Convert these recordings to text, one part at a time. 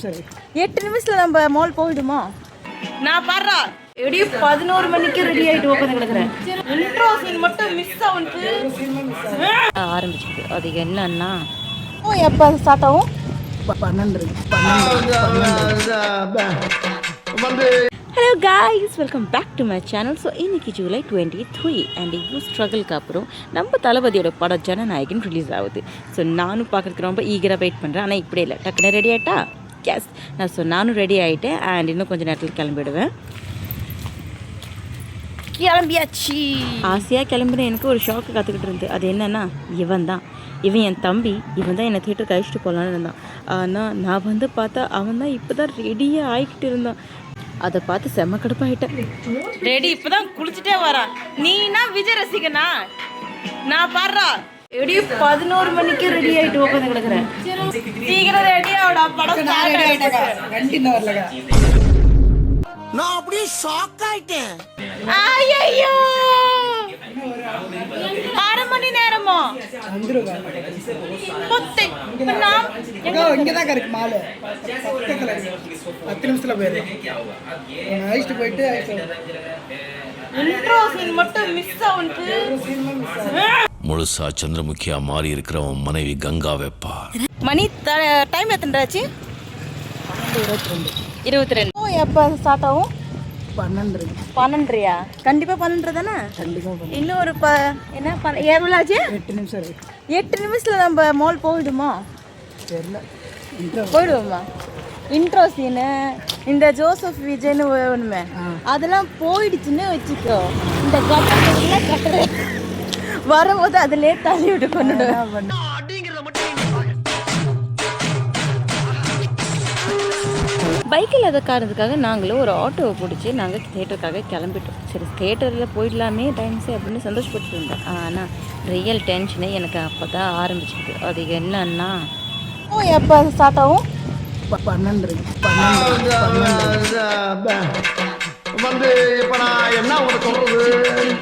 நிமிஷம் 8 நிமிஷத்துல நம்ம மால் போயிடுமா? நான் பாடுறா எப்படியும் 11 மணிக்கு ரெடி ஆகிட்டு உட்காந்து கிடக்குறேன். இன்ட்ரோ சீன் மட்டும் மிஸ் ஆரம்பிச்சிருக்கு. அது என்னன்னா எப்போ ஸ்டார்ட் ஆகும்? 12 hello guys, welcome back to my channel. So இன்னைக்கு ஜூலை 23 அண்ட் இவ்வளோ ஸ்ட்ரகிளுக்கு அப்புறம் நம்ம தளபதியோட படம் ஜனநாயகன் ரிலீஸ் ஆகுது. ஸோ நானும் பார்க்குறதுக்கு ரொம்ப ஈகராக வெயிட் பண்ணுறேன். ஆனால் இப்படி இல்லை, டக்குன்னு ரெடி ஆகிட்டா கேஸ் நானும் ரெடி ஆகிட்டேன் அண்ட் இன்னும் கொஞ்சம் நேரத்தில் கிளம்பிடுவேன். கிளம்பியாச்சு. ஆசையாக கிளம்புன எனக்கு ஒரு ஷாக்கு காத்துக்கிட்டு இருந்து. அது என்னன்னா, இவன் என் தம்பி, இவன் தான் என்னை தியேட்டருக்கு அழிச்சிட்டு போகலான்னு இருந்தான். ஆனால் நான் வந்து பார்த்தா அவன் தான் இப்போ தான் ரெடியாக ஆகிக்கிட்டு இருந்தான். அதை பார்த்து செம்ம கடுப்பாயிட்டேன். ரெடி இப்போதான் குளிச்சுட்டே வரான். நீனா விஜய் ரசிகனா? நான் பாடுறா எப்படியும் 11 மணிக்கு ரெடி ஆகிட்டு உட்காந்து கிடக்குறேன். சீக்கிரம் ரெடி ஆகுடா, படம் நான் அப்படியே ஷாக் ஆயிட்டேன். ஐயோ, 1/2 மணி நேரமா? இங்கதான் இருக்கு மாலு, 10 நிமிஷத்துல போயிடலாம். போயிட்டு இன்ட்ரோ சீன் மட்டும் மிஸ் ஆகுது. முழுசா சந்திரமுகியா மாறி இருக்கிறவன் மனைவி கங்கா வெப்பா. மணி டைம் எத்தனைச்சு? 22. எப்போ ஸ்டார்ட் ஆகும்? 12. கண்டிப்பாக 12 தானே? இன்னும் ஒரு என்ன எவ்வளோ ஆச்சு? 8 நிமிஷம் 8 நிமிஷத்துல நம்ம மால் போயிடுமா? தெரியல, போயிடுவோமா? இன்ட்ரோ சீனு இந்த ஜோசப் விஜய்னு ஒன்றுமே அதெல்லாம் போயிடுச்சுன்னு வச்சுக்கோ. இந்த கட்டுரை வரும்போது அதுலேயே தள்ளி விட்டு கொண்டுடுவேன். பைக்கில் அதை காரணத்துக்காக நாங்களும் ஒரு ஆட்டோவை பிடிச்சி நாங்கள் தியேட்டருக்காக கிளம்பிட்டோம். சரி, தியேட்டரில் போயிடலாமே டைம்ஸு அப்படின்னு சந்தோஷப்பட்டு இருந்தேன். ஆனால் ரியல் டென்ஷனே எனக்கு அப்போ தான் ஆரம்பிச்சிருக்கு. அது என்னன்னா, எப்போ ஸ்டார்ட் ஆகும்? 12 வந்து இப்போ நான் என்ன சொல்றது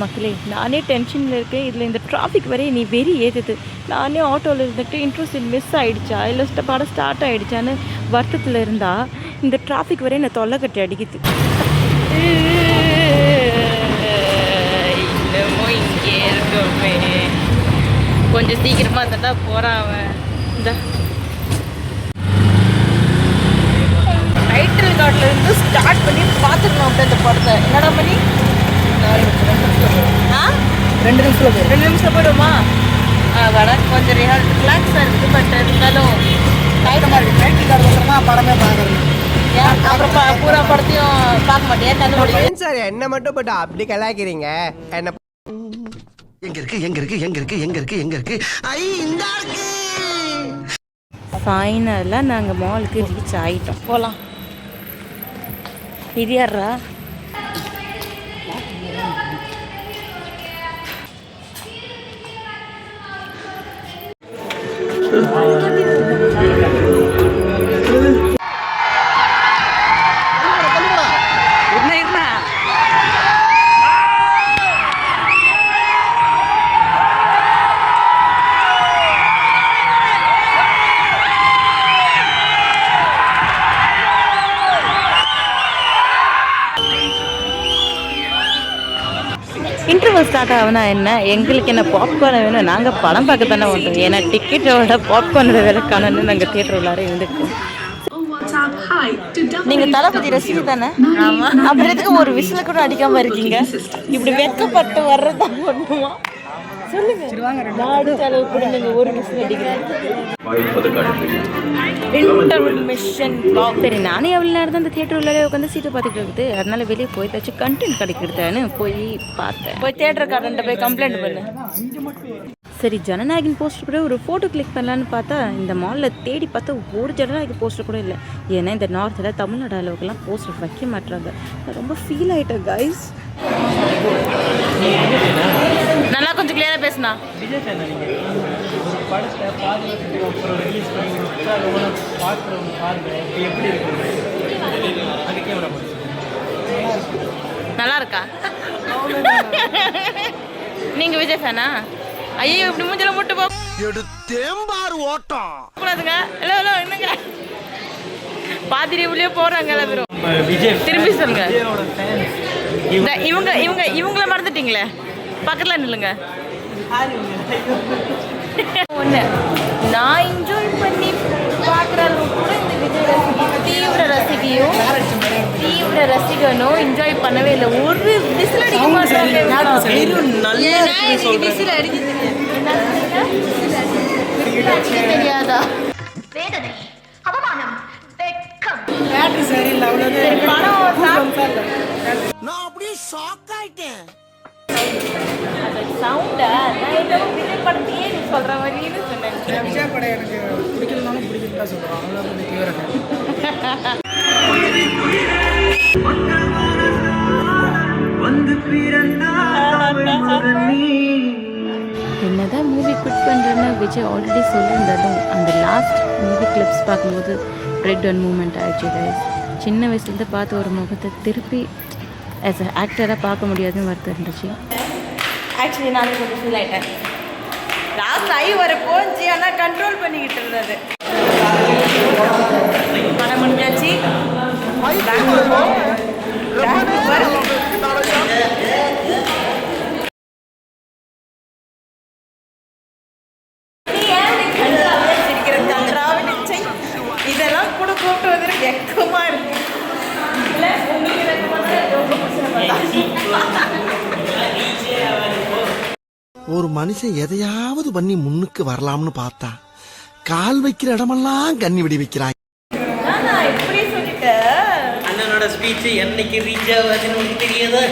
மக்களே, நானே டென்ஷனில் இருக்கேன். இதில் இந்த டிராஃபிக் வரைய நீ வெறி ஏற்றுது. நானே ஆட்டோவில் இருந்துட்டு இன்ட்ரெஸ்ட் மிஸ் ஆகிடுச்சா இல்லை படம் ஸ்டார்ட் ஆகிடுச்சான்னு வருத்தத்தில் இருந்தால் இந்த டிராஃபிக் வரைய நான் தொல்லை கட்டி அடிக்குது. இன்னமும் இங்கே இருக்கோமே, கொஞ்சம் சீக்கிரமாக இருந்தா போகிறான் அவன். இந்த டைட்டில் கார்டில் இருந்து ஸ்டார்ட் பண்ணி பார்த்துக்கணும் இந்த படத்தை. என்னடா பண்ணி 2 நிமிஷத்துல போயிடுமா? வட கொஞ்சம் ரிலாக்ஸாக இருக்குது. பட் இருந்தாலும் டைட்டில் கார்டு வந்துருமா படமே பார்க்கறது. ஏன் அப்புறம் பூரா படத்தையும் பார்க்க மாட்டேன். கண்டுபிடிக்கும் சார் என்ன மட்டும் பட் அப்படி கலாய்க்கிறீங்க. என்ன எங்க இருக்கு ஐ இந்த இருக்கு. ஃபைனலாக நாங்கள் மாலுக்கு ரீச் ஆகிட்டோம். போகலாம். இது யாரா? இன்டர்வல் ஸ்டார்ட் ஆகுனா என்ன, எங்களுக்கு என்ன பாப்கார்ன் வேணும், நாங்கள் படம் பார்க்க தானே வந்தோம். ஏன்னா டிக்கெட்டோட பாப்கார்னோட விலை காணன்னு நாங்கள் தியேட்டர் உள்ளார இருந்துருக்கோம். நீங்கள் தளபதி ரசிகை தானே? அப்புறம் எதுக்கு ஒரு விசில கூட அடிக்காமல் இருக்கீங்க? இப்படி வெட்கப்பட்டு வர்றதா பண்ணுமா சொல்லுங்க. நாடு அளவு கூட நீங்கள் ஒரு விசில் அடிக்கிறீங்க. Intermission block. சரி, நானே எவ்வளோ நேரம் தான் அந்த தியேட்டர் உள்ளே உட்காந்து சீட்டை பார்த்துட்டு இருக்குது. அதனால வெளியே போய்தாச்சும் கண்டென்ட் கிடைக்கிறதான்னு போய் பார்த்தேன். போய் தியேட்டருக்காரன்ட்ட போய் கம்ப்ளைண்ட் பண்ணு. சரி, ஜனநாயகன் போஸ்டர் கூட ஒரு ஃபோட்டோ கிளிக் பண்ணலான்னு பார்த்தா இந்த மாலில் தேடி பார்த்தா ஒரு ஜனநாயகன் போஸ்டர் கூட இல்லை. ஏன்னா இந்த நார்த்தில் தமிழ்நாடு அளவுக்குலாம் போஸ்டர் வைக்க மாட்டுறாங்க. நான் ரொம்ப ஃபீல் ஆகிட்டேன் கைஸ். நல்லா கொஞ்சம் கிளியராக பேசுனா. நல்லா இருக்கா? நீங்கள் விஜய் ஃபேனா? ஐயோ இப்படி மூஞ்சில போட்டு போக எடுத்தேம்பாரு ஓட்டம். கூடாதுங்க. ஹலோ ஹலோ என்னங்க பாதிரி உள்ளே போறாங்க எல்லாரும். திரும்பி சொல்லுங்க. இவங்கள மறந்துட்டீங்களே, பக்கத்துல நில்லுங்க. ஒன்று நான் என்ஜாய் பண்ணி பார்க்குற அளவுக்கு கூட இந்த விஜய் தீவிர ரசிகனும் என்ஜாய் பண்ணவே இல்லை. ஒரு விசில் அடிக்க மாட்டாங்க. தெரியாதா? நான் அப்படியே ஷாக் ஆயிட்டேன். சவுண்டா நான் என்னமோ விஜய் படத்தையே நீ சொல்ற மாதிரின்னு சொன்னேன். விஜய் படம் எனக்கு பிடிக்கலனாலும் பிடிக்குன்னு தான் சொல்கிறோம். அவ்வளோ கொஞ்சம் தீவிரம். என்னதான் மூவி குட் பண்ணுறேன்னு விஜய் ஆல்ரெடி சொல்லியிருந்தாலும் அந்த லாஸ்ட் மூவி கிளிப்ஸ் பார்க்கும்போது பிரெட் ஒன் மூமெண்ட் ஆயிடுச்சு கைஸ். சின்ன வயசுலேருந்து பார்த்த ஒரு முகத்தை திருப்பி ஆஸ் அ ஆக்டராக பார்க்க முடியாதுன்னு வருத்தம் இருந்துச்சு. ஆக்சுவலி நான் கொஞ்சம் ஃபீல் ஆகிட்டேன். லாஸ்ட் ஐ வர போச்சு, ஆனால் கண்ட்ரோல் பண்ணிக்கிட்டு இருந்தது. படம் முடிஞ்சாச்சு. இதெல்லாம் கூட கூப்பிட்டு வந்து வெக்கமா இருக்கு. ஒரு மனுஷன் எதையாவது பண்ணி முன்னுக்கு வரலாம்னு பார்த்தா கால் வைக்கிற இடமெல்லாம் கண்ணி விடி வைக்கிறாங்க. நான் எப்படி சொல்லிட்டேன். அண்ணனோட ஸ்பீச் என்னைக்கு ரீச் ஆகுதுன்னு உங்களுக்கு தெரியாதா?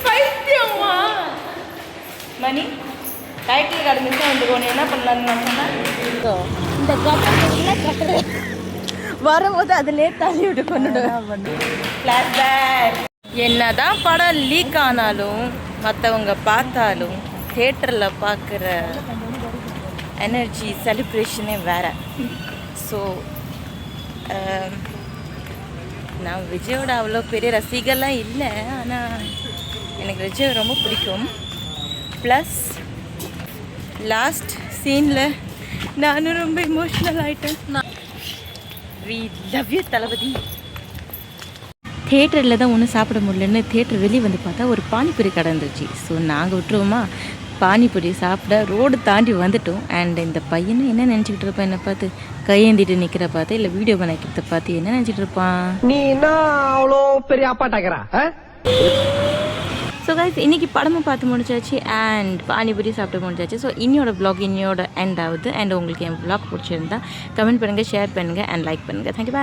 பைத்தியமா மணி டைட்டில் கார்டு மிஸ் வந்துருவோம். என்ன பண்ணலான்னு நான் சொன்னேன். இந்த கட்டை வரும்போது அதிலே தள்ளி விட்டு கொண்டுடுவேன். ஃப்ளாஷ்பேக். என்னதான் படம் லீக் ஆனாலும் மற்றவங்க பார்த்தாலும் தியேட்டரில் பார்க்குற எனர்ஜி செலிப்ரேஷனே வேறு. ஸோ நான் விஜயோட அவ்வளோ பெரிய ரசிகர்லாம் இல்லை, ஆனால் எனக்கு விஜய் ரொம்ப பிடிக்கும். ப்ளஸ் லாஸ்ட் சீனில் நானும் ரொம்ப எமோஷ்னல் ஆகிட்டேன். வி லவ் யூ தளபதி. தியேட்டரில் தான் ஒன்றும் சாப்பிட முடியலன்னு தியேட்டர் வெளியே வந்து பார்த்தா ஒரு பானிபூரி கடை இருந்துச்சு. ஸோ நாங்கள் விட்டுருவோமா, பானிபூரி சாப்பிட ரோடு தாண்டி வந்துட்டோம். அண்ட் இந்த பையனும் என்ன நினச்சிக்கிட்டு இருப்பான், என்னை பார்த்து கையேந்திட்டு நிற்கிற பார்த்து, இல்லை வீடியோ பண்ணிக்கிறத பார்த்து என்ன நினச்சிட்டு இருப்பான். நீ என்ன அவ்வளோ பெரிய அப்பாட்டாக்கிறா? ஸோ கைஸ் இன்றைக்கி படமும் பார்த்து முடிச்சாச்சு அண்ட் பானிபூரி சாப்பிட்டு முடிச்சாச்சு. ஸோ இன்னையோட வ்ளாக் இன்னையோட எண்ட் ஆகுது. அண்ட் உங்களுக்கு என் வ்ளாக் பிடிச்சிருந்தா கமெண்ட் பண்ணுங்கள், ஷேர் பண்ணுங்கள் அண்ட் லைக் பண்ணுங்கள். தேங்க்யூ.